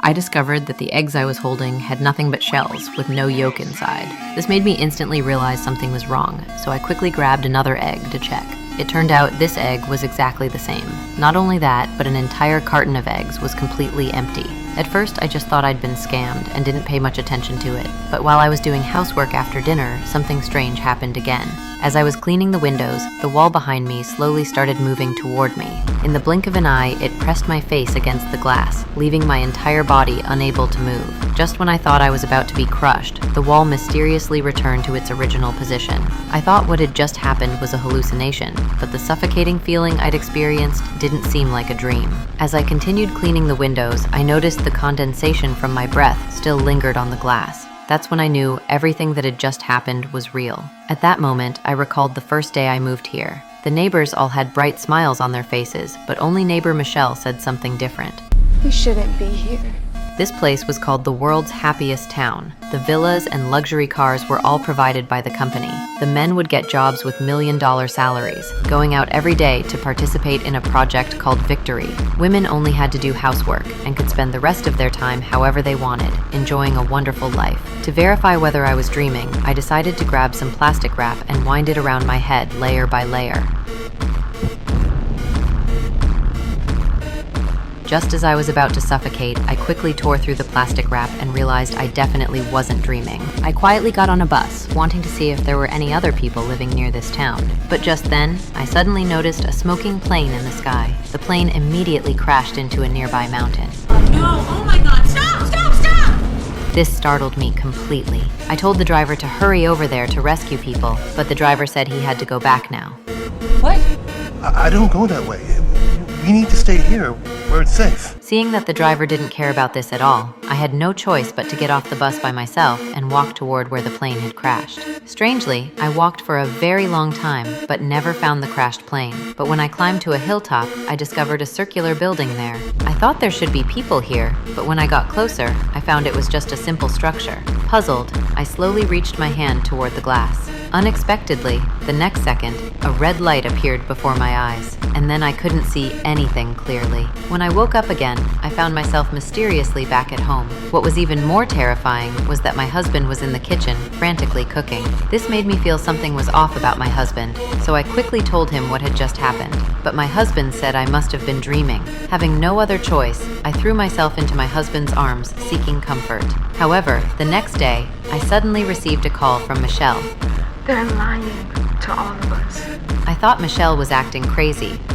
I discovered that the eggs I was holding had nothing but shells with no yolk inside. This made me instantly realize something was wrong, so I quickly grabbed another egg to check. It turned out this egg was exactly the same. Not only that, but an entire carton of eggs was completely empty. At first, I just thought I'd been scammed and didn't pay much attention to it. But while I was doing housework after dinner, something strange happened again. As I was cleaning the windows, the wall behind me slowly started moving toward me. In the blink of an eye, it pressed my face against the glass, leaving my entire body unable to move. Just when I thought I was about to be crushed, the wall mysteriously returned to its original position. I thought what had just happened was a hallucination, but the suffocating feeling I'd experienced didn't seem like a dream. As I continued cleaning the windows, I noticed the condensation from my breath still lingered on the glass. That's when I knew everything that had just happened was real. At that moment, I recalled the first day I moved here. The neighbors all had bright smiles on their faces, but only neighbor Michelle said something different. We shouldn't be here. This place was called the world's happiest town. The villas and luxury cars were all provided by the company. The men would get jobs with million-dollar salaries, going out every day to participate in a project called Victory. Women only had to do housework and could spend the rest of their time however they wanted, enjoying a wonderful life. To verify whether I was dreaming, I decided to grab some plastic wrap and wind it around my head layer by layer. Just as I was about to suffocate, I quickly tore through the plastic wrap and realized I definitely wasn't dreaming. I quietly got on a bus, wanting to see if there were any other people living near this town. But just then, I suddenly noticed a smoking plane in the sky. The plane immediately crashed into a nearby mountain. No! Oh my god! Stop! Stop! Stop! This startled me completely. I told the driver to hurry over there to rescue people, but the driver said he had to go back now. What? I don't go that way. We need to stay here where it's safe. Seeing that the driver didn't care about this at all, I had no choice but to get off the bus by myself and walk toward where the plane had crashed. Strangely, I walked for a very long time, but never found the crashed plane. But when I climbed to a hilltop, I discovered a circular building there. I thought there should be people here, but when I got closer, I found it was just a simple structure. Puzzled, I slowly reached my hand toward the glass. Unexpectedly, the next second, a red light appeared before my eyes, and then I couldn't see anything clearly. When I woke up again, I found myself mysteriously back at home. What was even more terrifying was that my husband was in the kitchen, frantically cooking. This made me feel something was off about my husband, so I quickly told him what had just happened. But my husband said I must have been dreaming. Having no other choice, I threw myself into my husband's arms, seeking comfort. However, the next day, I suddenly received a call from Michelle. They're lying to all of us. I thought Michelle was acting crazy,